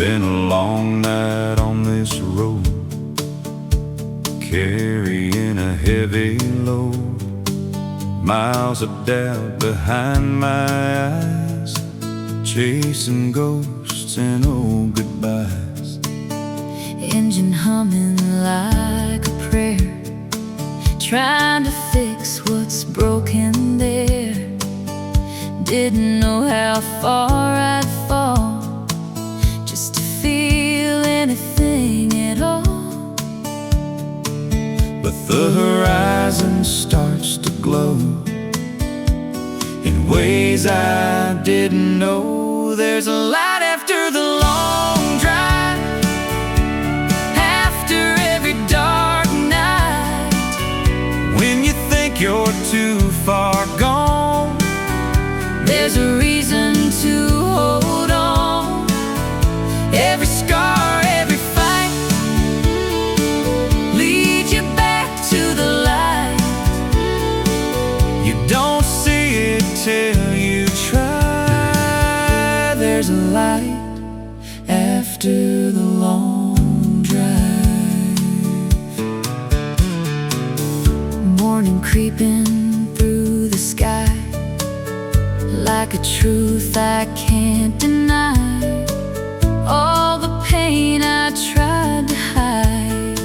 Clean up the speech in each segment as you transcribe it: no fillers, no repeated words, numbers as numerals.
Been a long night on this road, carrying a heavy load. Miles of doubt behind my eyes, chasing ghosts and old goodbyes. Engine humming like a prayer, trying to fix what's broken there. Didn't know how far I'd fall just to feel anything at all. But the horizon starts to glow in ways I didn't know. There's a light after the long drive, after every dark night. When you think you're too far gone, there's a reason to hold on. Every scar, every fight leads you back to the light. You don't see it till you try. There's a light after the long drive. Morning creeping through the sky, like a truth I can't deny. All the pain I tried to hide,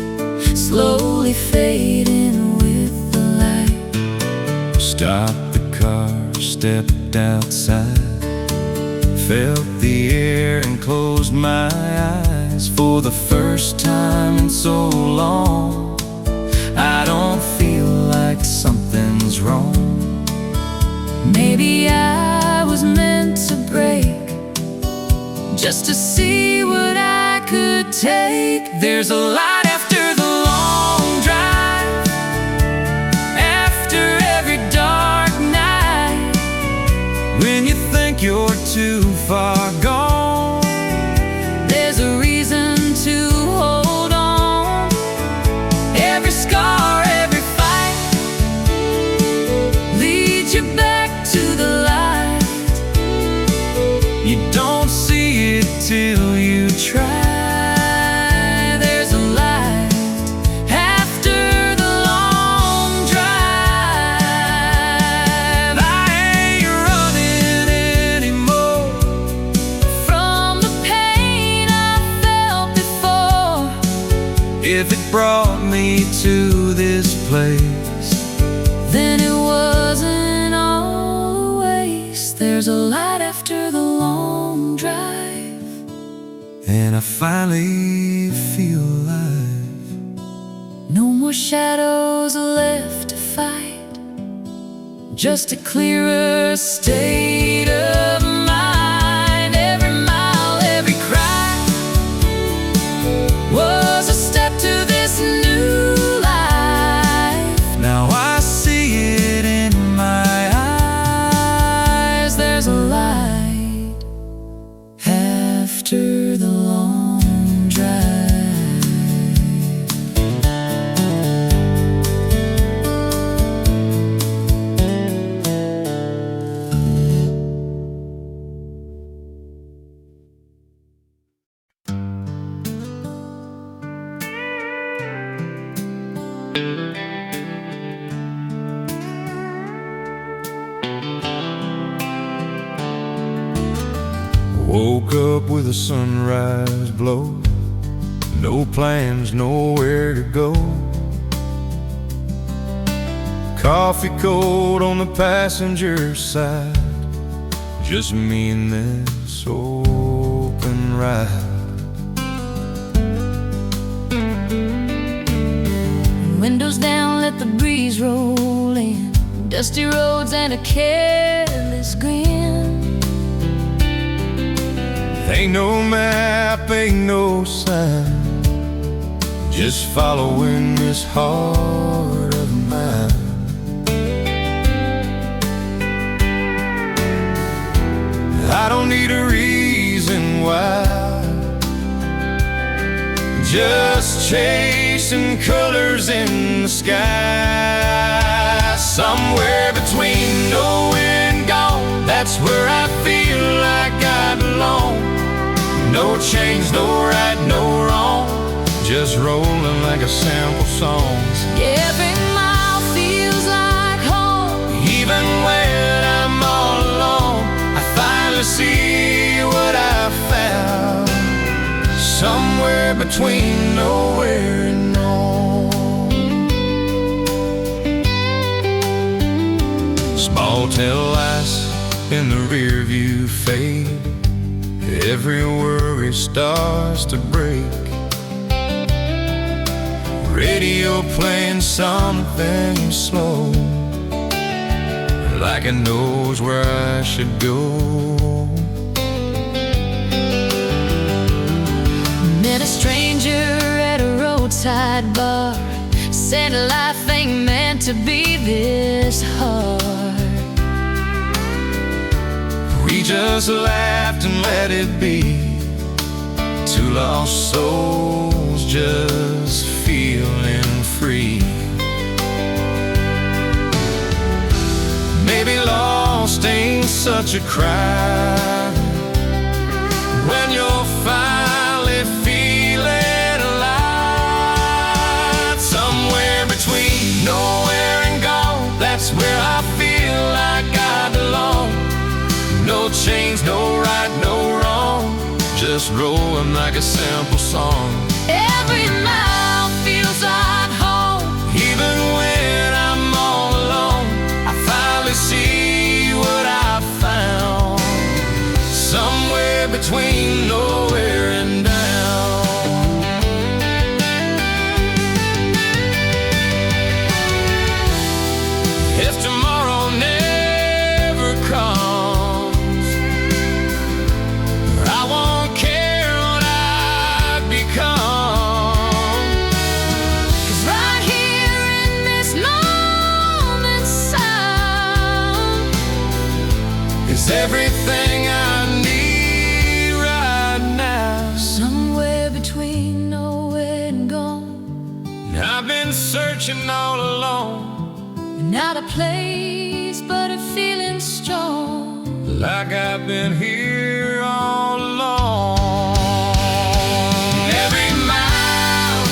slowly fading with the light. Stopped the car, stepped outside, felt the air and closed my eyes. For the first time in so long, I don't feel like something's wrong. Maybe I was meant to break, just to see what I could take. There's a light after the long drive, after every dark night. When you think you're too far gone, there's a reason to hold on. every scar, every fight leads you back to the light. You don't see it till you try. There's a light after the long drive. I ain't running anymore From the pain I felt before. If it brought me to this place, Then it wasn't all a waste. There's a light after the long drive. and I finally feel alive. No more shadows left to fight, just a clearer state of mind. Every mile, every cry was a step to this new life. Now I see it in my eyes. There's a light after the long drive. Woke up with a sunrise blow, no plans, nowhere to go. Coffee cold on the passenger side, just me and this open ride. Windows down, let the breeze roll in. Dusty roads and a careless grin. Ain't no map, ain't no sign, just following this heart of mine. I don't need a reason why, just chasing colors in the sky. Somewhere between no and gone, that's where I feel like I belong. No change, no right, no wrong, just rolling like a sample song. Every mile feels like home. Even when I'm all alone, I finally see what I found. Somewhere between nowhere and home. Small tail lights in the rear view fade. Every worry starts to break. Radio playing something slow, like it knows where I should go. Met a stranger at a roadside bar, said life ain't meant to be this hard. We just laughed and let it be. Two lost souls just feeling free. Maybe lost ain't such a crime when you're finally feeling alive. Somewhere between nowhere and gone, that's where I feel like I belong. No change, no right, no wrong, just rolling like a simple song. Every mile feels like home. Even when I'm all alone, I finally see what I found. Somewhere between nowhere and down. If tomorrow never comes, I won't care what I've become. 'Cause right here in this moment sound It's everything I need right now. somewhere between nowhere and gone. I've been searching all alone, Not a place, but a feeling strong. like I've been here all along. Every mile,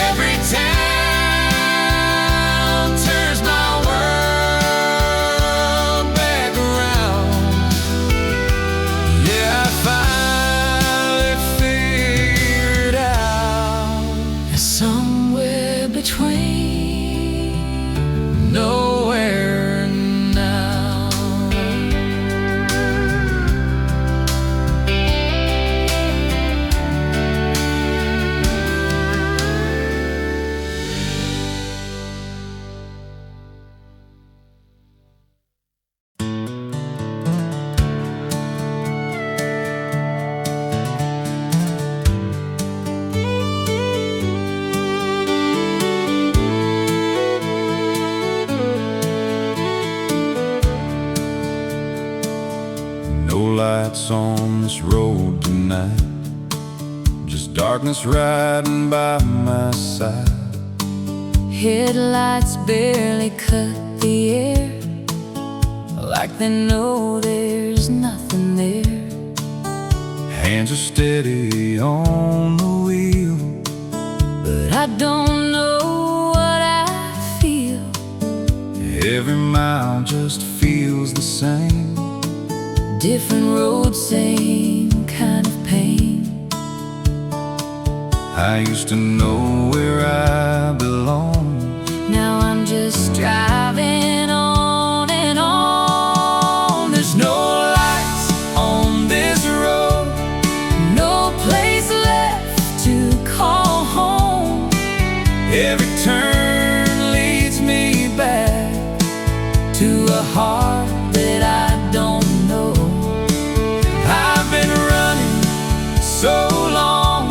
every town turns my world back around. Yeah, I finally figured out Somewhere between nowhere now. No lights on this road tonight, just darkness riding by my side. headlights barely cut the air, like they know there's nothing there. Hands are steady on the wheel, But I don't know what I feel. every mile just feels the same. Different road, same kind of pain. I used to know where I belong. Now I'm just driving on and on. There's no lights on this road, no place left to call home. Every turn leads me back to a heart that I don't know. I've been running so long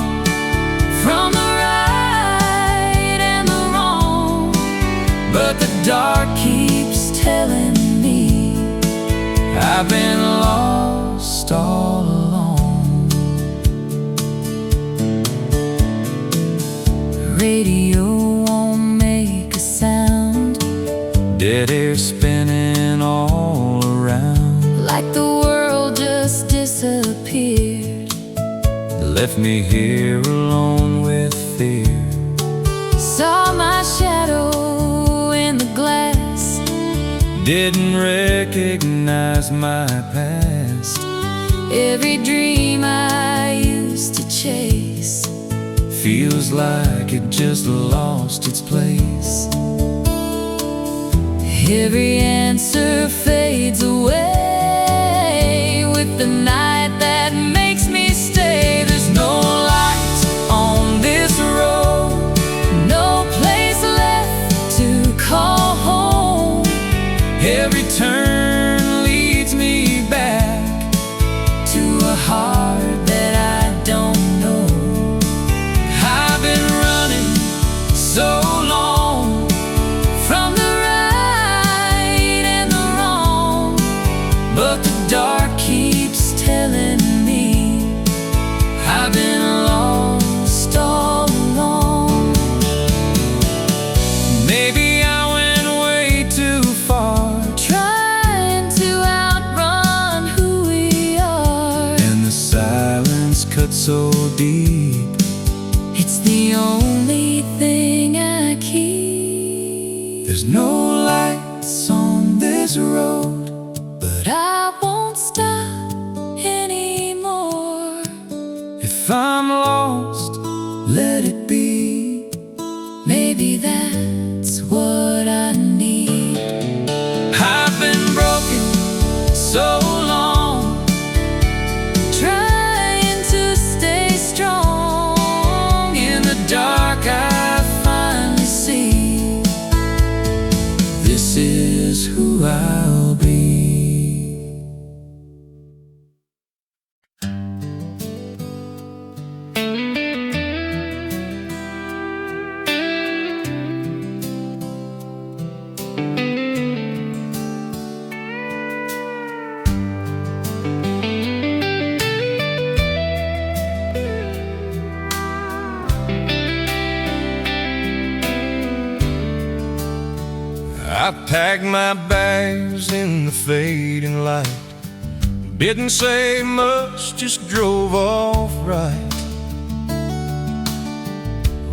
from the right and the wrong, but the dark keeps telling me I've been lost all along. Radio won't make a sound, Dead air spinning all around. like the world just disappeared. left me here alone with fear. Saw my shadow in the glass, Didn't recognize my past. every dream I used to chase Feels like it just lost its place. every answer fades away with the night that makes me stay. There's no light on this road, no place left to call home. Every turn leads me back To a heart that I don't know. I've been running so long From the right and the wrong, but the dark keeps telling me I've been lost all along. maybe I went way too far, Trying to outrun who we are. and the silence cut so deep. It's the only thing I keep. There's no lights on this road, But I won't stop anymore. if I'm lost, let it be. Maybe that's what I need. I've been broken so long, Trying to stay strong. in the dark I finally see this is who I'll be. I packed my bags in the fading light, didn't say much, just drove off right.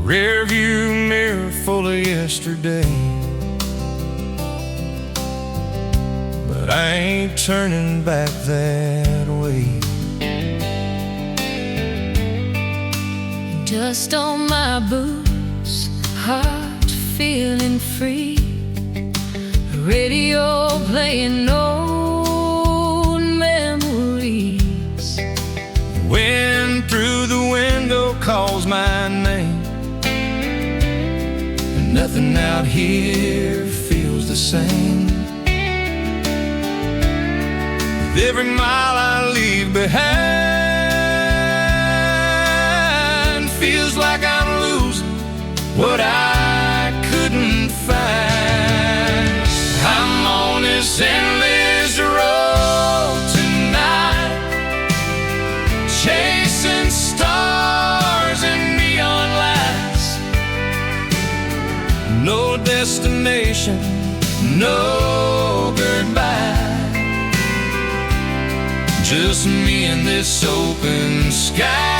Rear view mirror full of yesterday, but I ain't turning back that way. Dust on my boots, heart feeling free. Radio playing old memories. Wind through the window calls my name, and nothing out here feels the same. With every mile I leave behind, feels like I'm losing what I couldn't find. I'm on this endless road tonight, chasing stars and neon lights. No destination, no goodbye, just me and this open sky.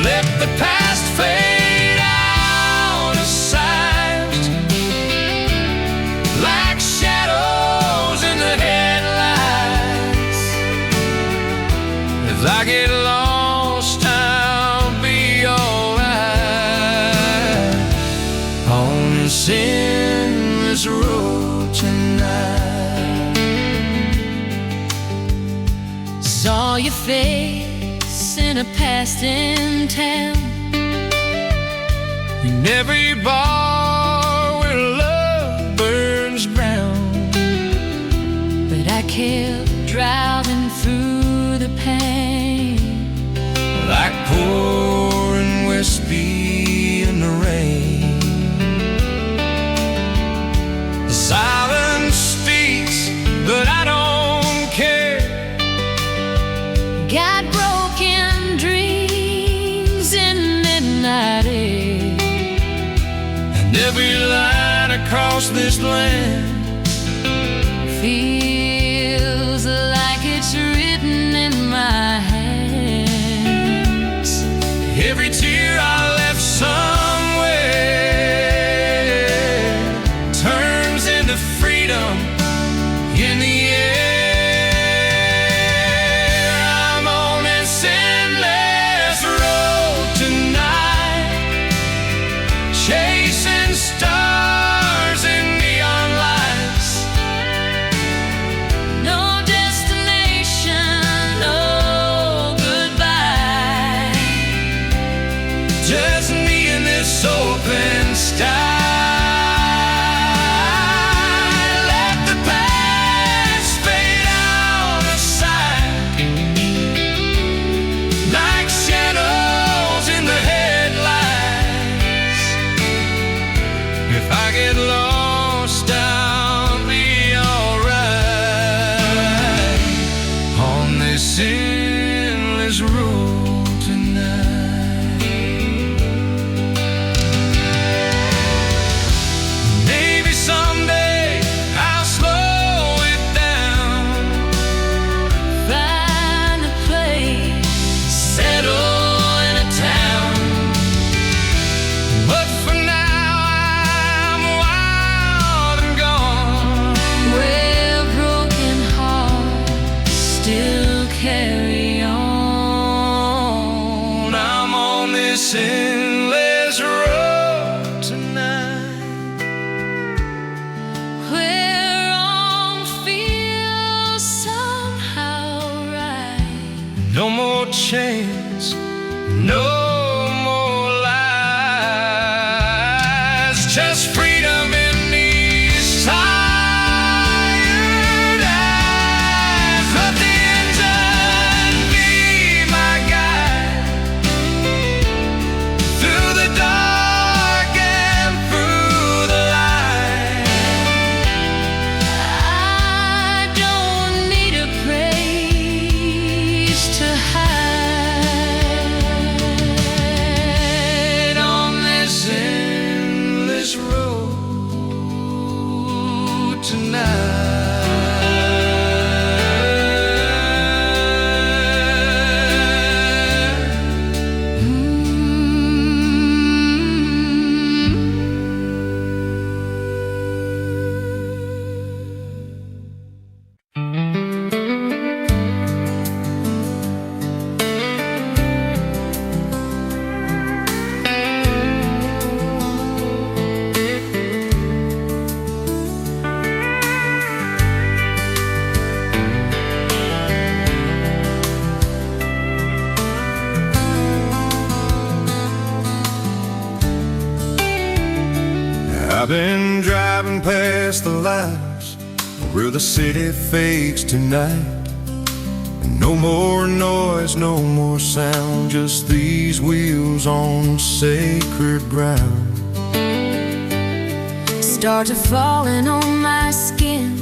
Let the past fade out of sight, like shadows in the headlights. If I get lost, I'll be alright on this endless road tonight. Saw your face in a passing town, In every bar where love burns ground, but I kept driving through the pain. like pouring whiskey in the rain. The silence speaks, but I don't care. Got broken dreams in midnight air. And every line across this land Feels like it's written in my this endless road tonight, where all feels somehow right. no more chains, no more lies, just freedom in these tired eyes. Let the engine be my guide through the dark and through the light. I don't need a praise to hide on this Endless road tonight. I've been driving past the lights where the city fades tonight. No more noise, no more sound, just these wheels on sacred ground. Stars are falling on my skin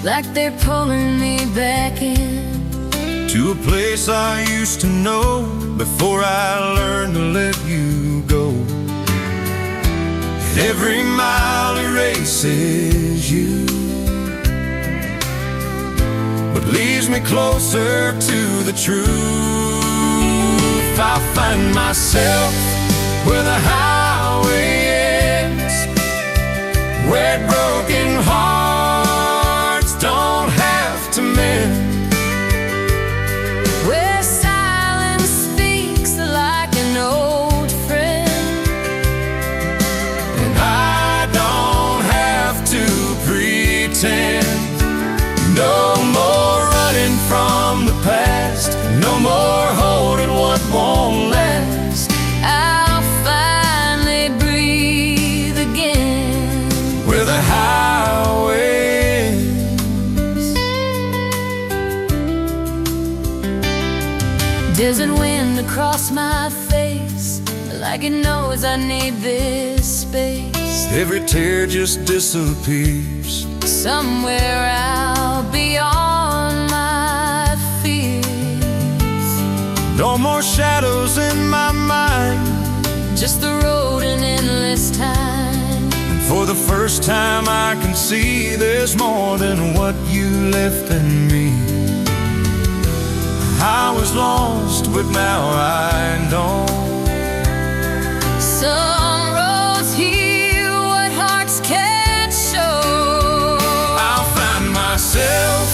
like they're pulling me back in To a place I used to know before I learned to let you go. And every mile erases you, but leaves me closer to the truth. I find myself where the highway ends, where broken hearts don't have to mend, where silence speaks like an old friend. and I don't have to pretend. No more running from the past, no more holding what won't last. I'll finally breathe again Where the highway ends. Desert wind across my face, like it knows I need this space. Every tear just disappears. Somewhere out beyond my fears. No more shadows in my mind. Just the road and endless time. For the first time I can see there's more than what you left in me. I was lost, but now I know. Some roads heal what hearts can't show. I'll find myself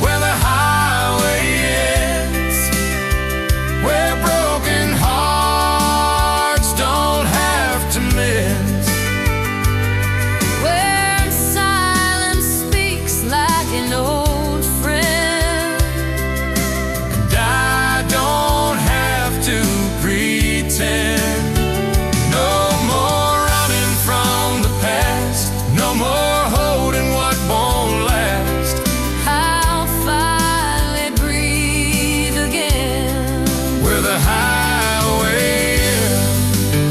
where the highway ends, where broken hearts don't have to mend, Where silence speaks like an old friend. and I don't have to pretend. No more running from the past, no more holding what won't last. I'll finally breathe again Where the highway ends.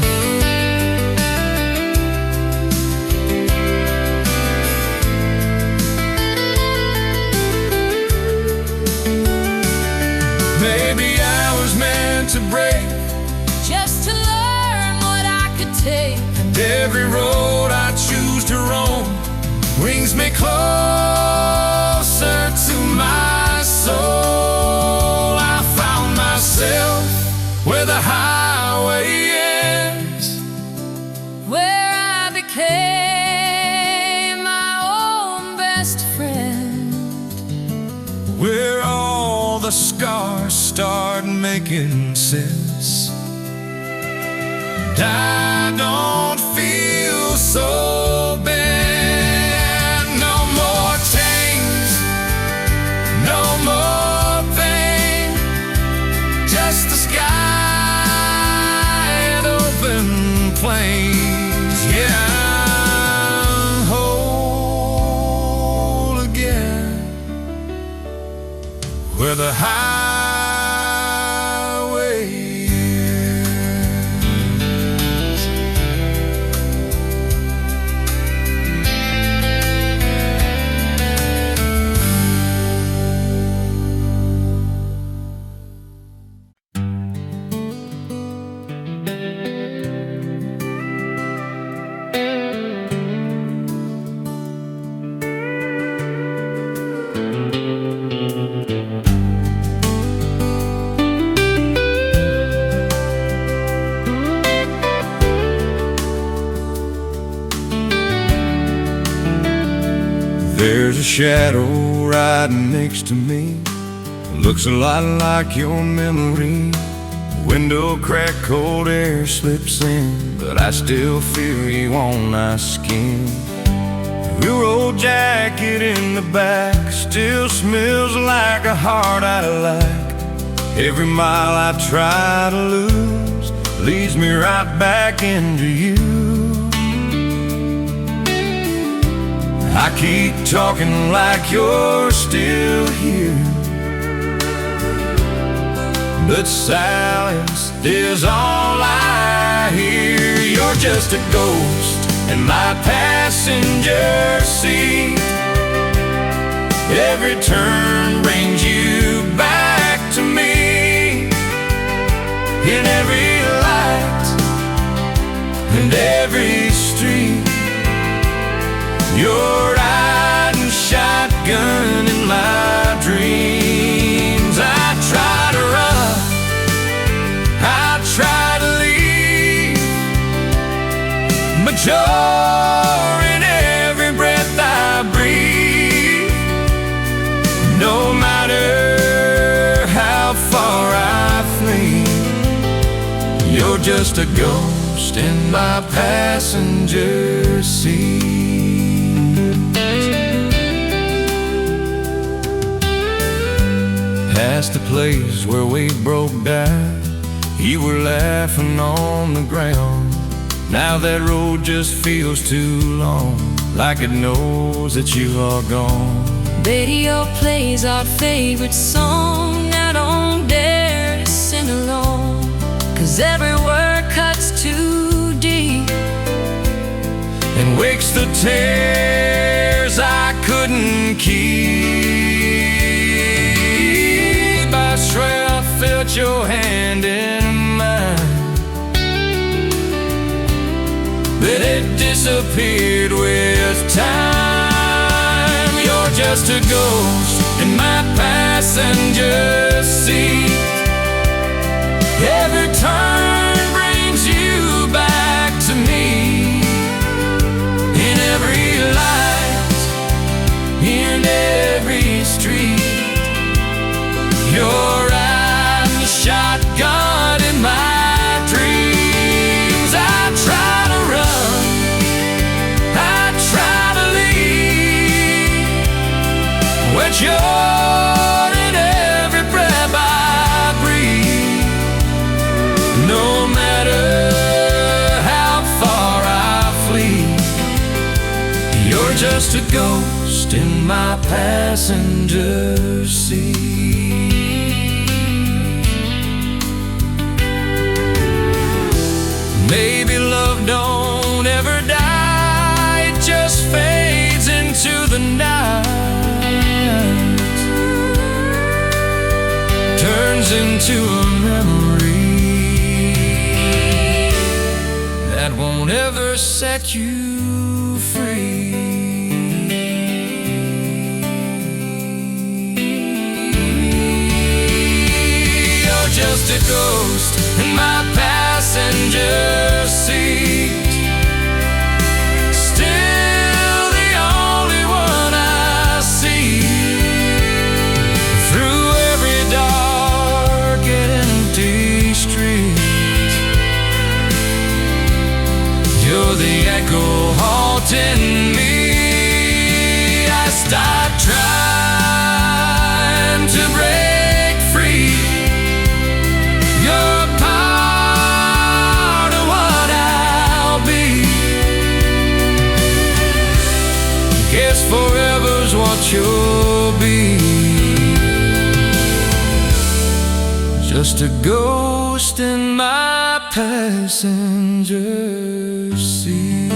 Maybe I was meant to break, just to learn what I could take. and every road I choose to roam brings me closer to my soul. I found myself where the highway ends, Where I became my own best friend. where all the scars start making sense. I don't feel so bad. No more chains, no more pain, just the sky and open plains. Yeah, I'm whole again, where the highway ends. There's a shadow riding next to me, looks a lot like your memory. Window crack, cold air slips in, but I still feel you on my skin. Your old jacket in the back still smells like a heart I like. Every mile I try to lose leads me right back into you. I keep talking like you're still here, but silence is all I hear. You're just a ghost in my passenger seat. Every turn brings you back to me. In every light and every street, you're riding shotgun in my dreams. I try to run, I try to leave, but you're in every breath I breathe. No matter how far I flee, you're just a ghost in my passenger seat. Past the place where we broke down, you were laughing on the ground. Now that road just feels too long, like it knows that you are gone. Radio plays our favorite song. Now don't dare to sing along, 'cause every word cuts too deep and wakes the tears I couldn't keep. I swear I felt your hand in mine, but it disappeared with time. You're just a ghost in my passenger seat. Every turn brings you back to me. In every light, in every street, you're riding shotgun in my dreams. I try to run, I try to leave, but you're in every breath I breathe. No matter how far I flee, you're just a ghost in my passenger seat. Maybe love don't ever die, it just fades into the night, turns into a memory that won't ever set you free. You're just a ghost in my passenger seat, still the only one I see. Through every dark and empty street, just a ghost in my passenger seat.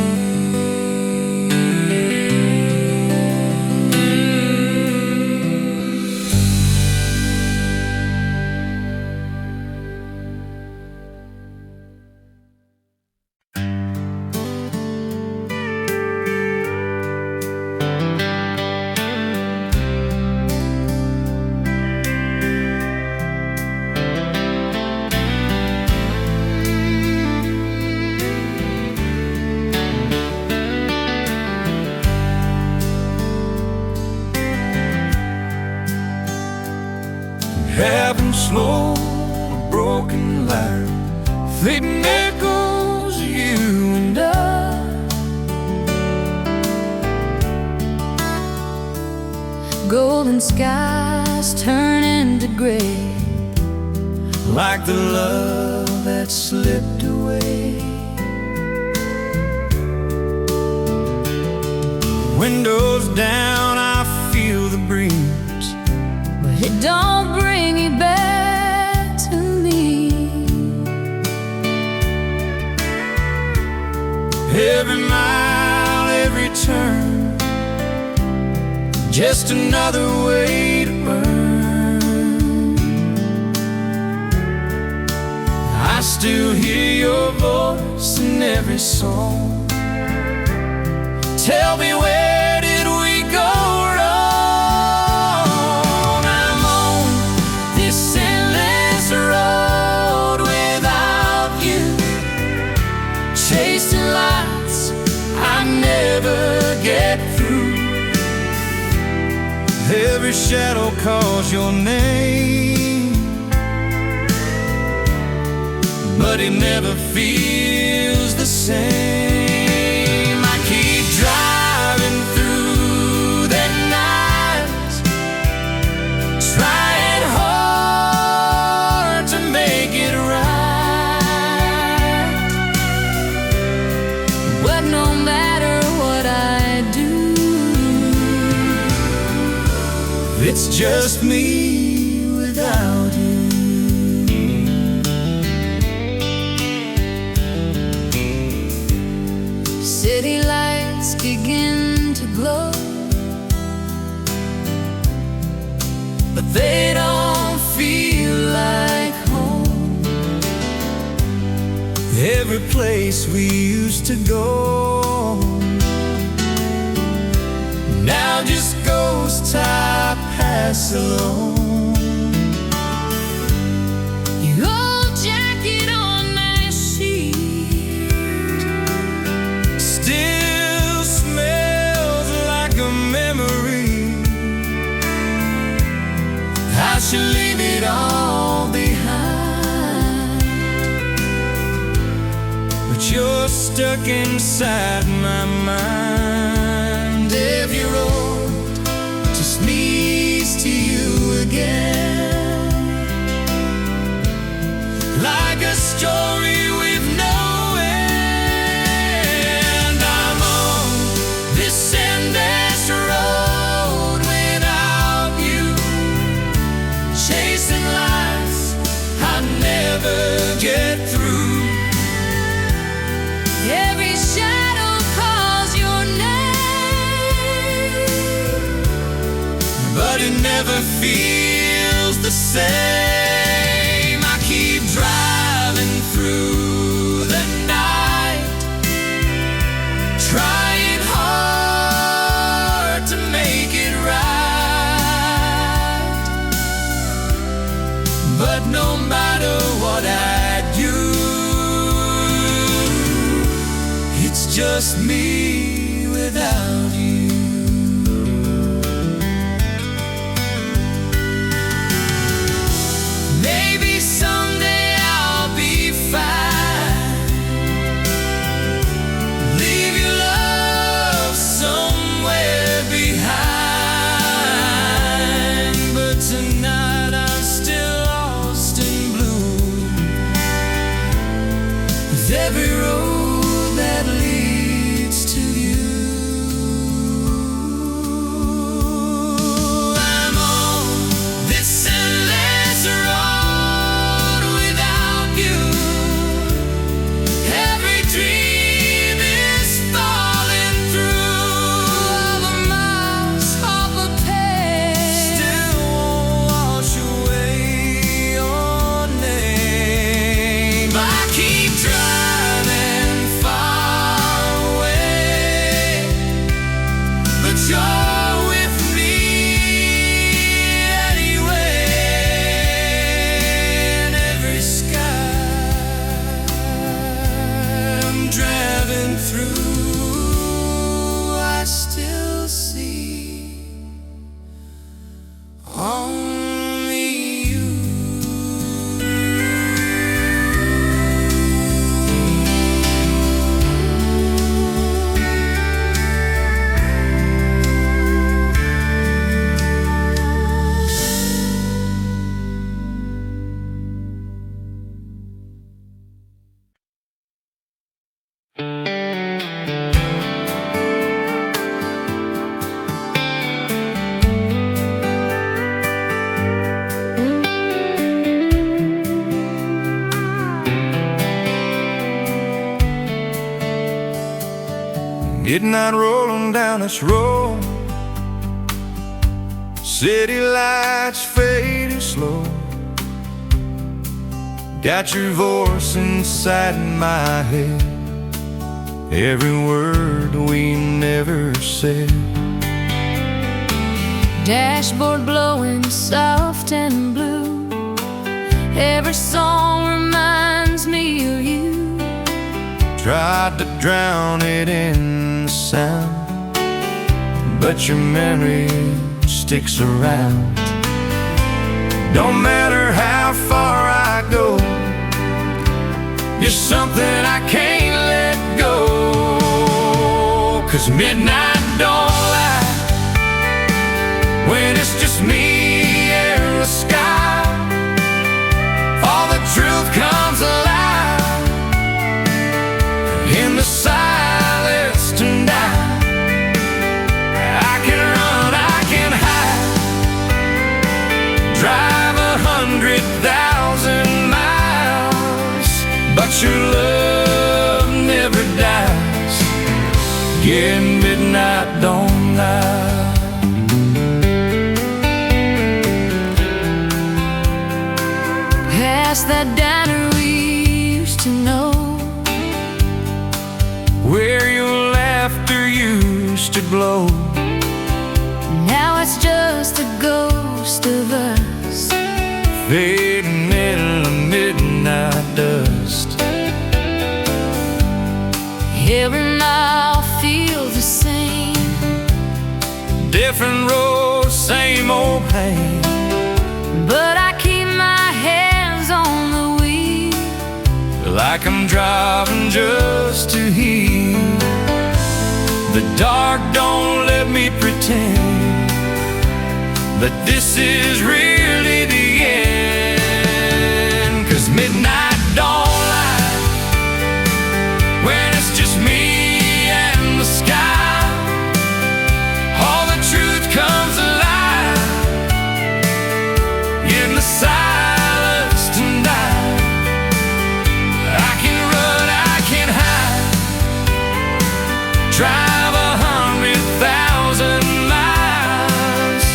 Having slow, broken light, fading echoes, you and I. Golden skies turn into gray, like the love that slipped away. Windows down, I feel the breeze, but it don't bring you back to me. Every mile, every turn, just another way to burn. I still hear your voice in every song. Tell me, where did we go wrong? I'm on this endless road without you, chasing lights I never get through. Every shadow calls your name, but it never feels the same. I keep driving through the night, trying hard to make it right. But no matter what I do, it's just me without you. city lights begin to glow, But they don't feel like home. Every place we used to go now just ghosts I pass alone. your old jacket on my sheet Still smells like a memory. I should leave it all behind, but you're stuck inside my mind. Every road just leads to you again, like a story with no end. I'm on this endless road without you, chasing lights I never get through. Every shadow calls your name, But it never feels the same. I keep driving through the night, trying hard to make it right. But no matter what I do, it's just me without you. Maybe someday I'll be fine, leave your love somewhere behind. But tonight I'm still lost in blue, with every road that leads to you. Midnight rolling down this road, city lights fading slow. Got your voice inside my head, every word we never said. Dashboard blowing soft and blue, every song reminds me of you. Tried to drown it in the sound, but your memory sticks around. Don't matter how far I go, you're something I can't let go. 'Cause midnight don't lie when it's just me and the sky. All the truth comes alive in the silence tonight. I can run, I can hide, drive 100,000 miles, but your love never dies. Yeah, midnight don't lie. Past that diner we used to know, where your laughter used to glow. now it's just a ghost of us, Fading middle of midnight dust. every mile feels the same, Different roads, same old pain. but I keep my hands on the wheel, Like I'm driving just to heal. The dark don't let me pretend that this is really the end. 'Cause midnight don't lie when it's just me and the sky. All the truth comes alive in the silence tonight. I can run, I can hide, drive 100,000 miles,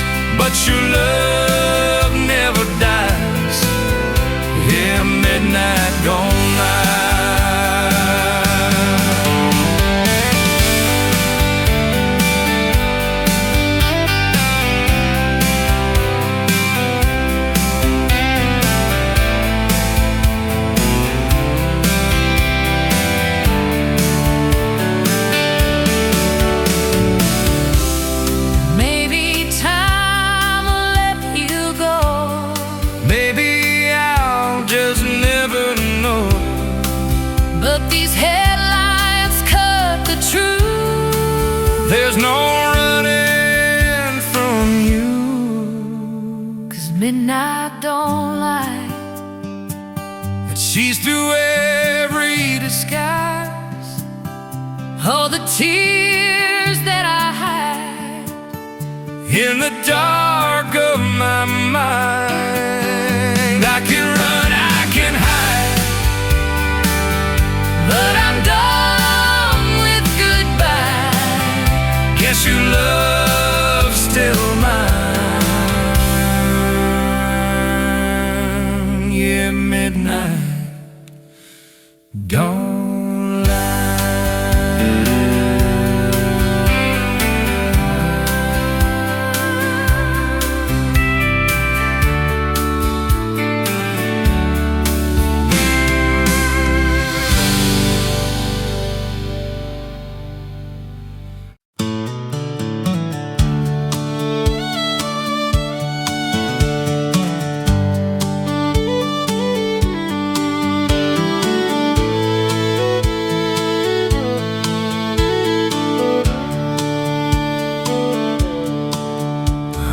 but your love never dies. Yeah, midnight don't lie. maybe time will let you go, Maybe I'll just never know. but these headlines cut the truth. There's no running from you. 'Cause midnight don't lie, And she's through every disguise. all the tears that I hide, In the dark of my mind, I can run, I can hide, but I'm done with goodbye. guess your love's still mine. Yeah, midnight don't lie.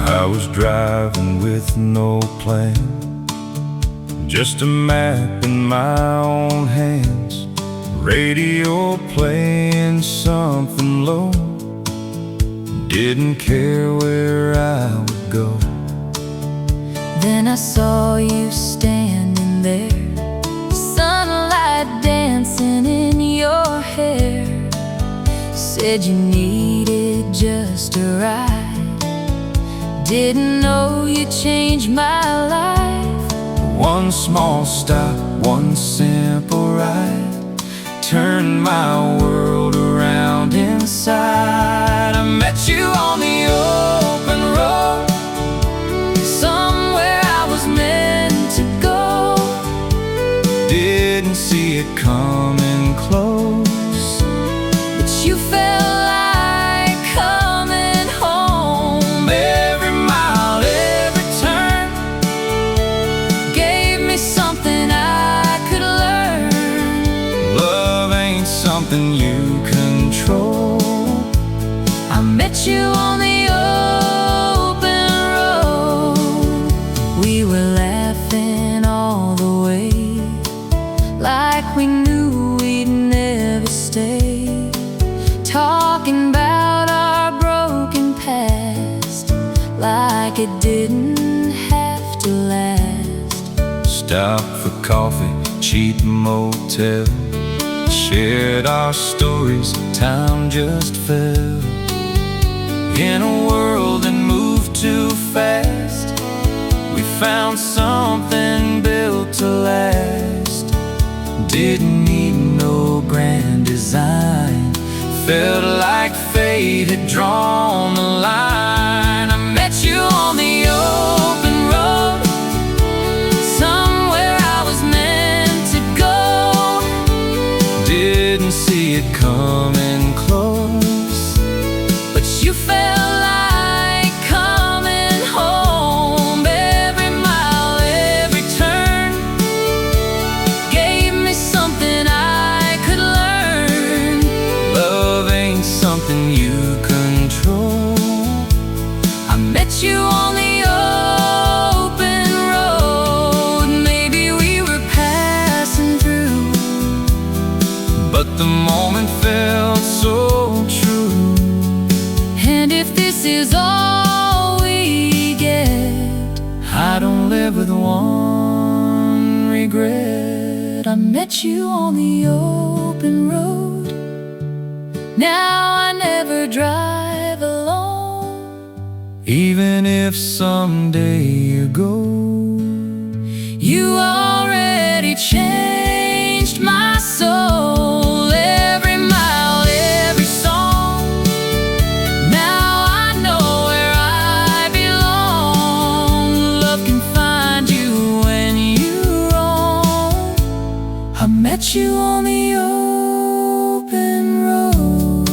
I was driving with no plan, just a map in my own hands. Radio playing something low, didn't care where I would go. Then I saw you standing there, sunlight dancing in your hair. Said you needed just a ride. Didn't know you changed my life. One small stop, one simple ride turned my world around inside. I met you on the open road, somewhere I was meant to go. Didn't see it coming close, but you felt like coming home. Every mile, every turn gave me something I could learn. Love ain't something you control. I met you on the open road. We were laughing all the way, like we knew we'd never stay. Talking about our broken past, like it didn't have to last. Stopped for coffee, cheap motel, shared our stories, time just fell. In a world that moved too fast, we found something built to last. Didn't need no grand design, felt like fate had drawn the line. I met you on the open road, somewhere I was meant to go. Didn't see it coming close, but you felt like coming home. Every mile, every turn gave me something I could learn. love ain't something you control. I met you on the open road. Maybe we were passing through, But the moment felt so true. and if this is all we get, I don't live with one regret. I met you on the open road. Now I never drive alone. Even if someday you go, You already changed my soul. Every mile, every song, now I know where I belong. Love can find you when you roam. I met you on the open road.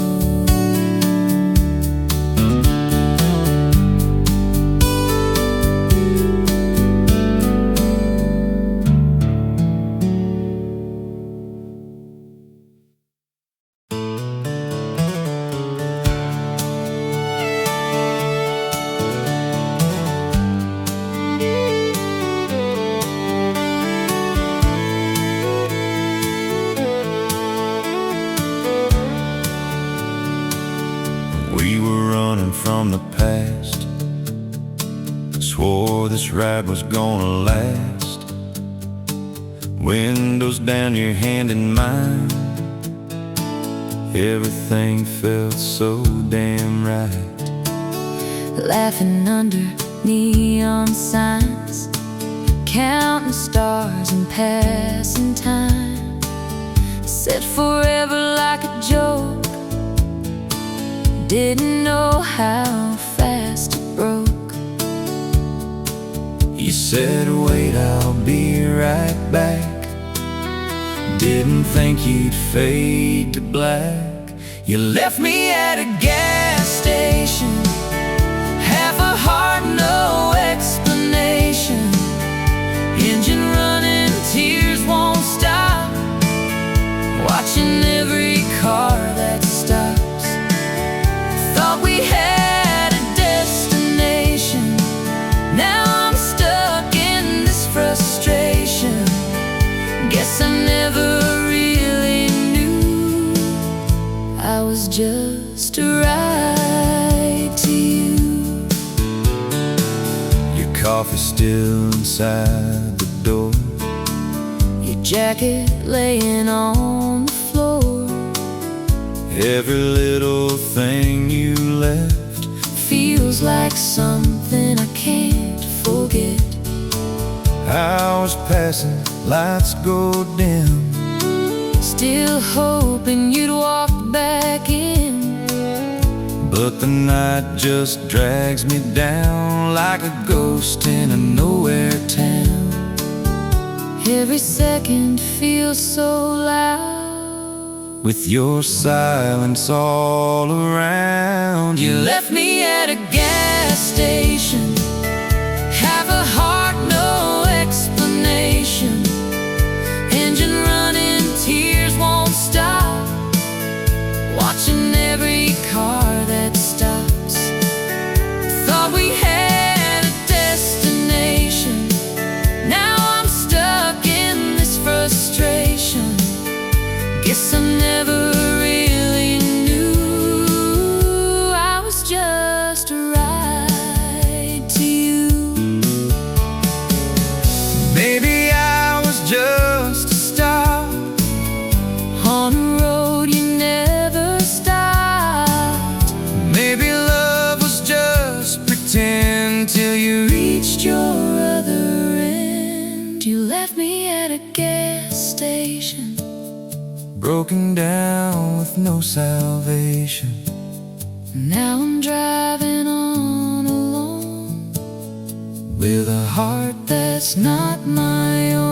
we were running from the past. Swore this ride was gonna last. Windows down, your hand in mine. Everything felt so damn right. Laughing under neon signs, counting stars and passing time. Said forever like a joke, didn't know how fast it broke. You said, wait, I'll be right back. Didn't think you'd fade to black. You left me at a gas station, half a heart, no explanation. Engine running, tears won't stop, watching every car that stops. Thought we had a destination, now I'm stuck in this frustration. Guess I never really knew I was just a ride to you. Your coffee still inside the door, Your jacket laying on the floor. Every little thing you left feels like something I can't forget. Hours passing, lights go dim, Still hoping you'd walk back in. but the night just drags me down like a ghost in a nowhere town. Every second feels so loud, With your silence all around. you left me at a gas station, half a heart, no explanation. Engine running, tears won't stop, watching every car that stops. Thought we had a destination, now I'm stuck in this frustration. Guess I never really knew I was just a ride to you. Maybe I was just a stop On a road you never stopped. Maybe love was just pretend till you Reached your other end. You left me at a gas station, broken down with no salvation. now I'm driving on alone, With a heart that's not my own.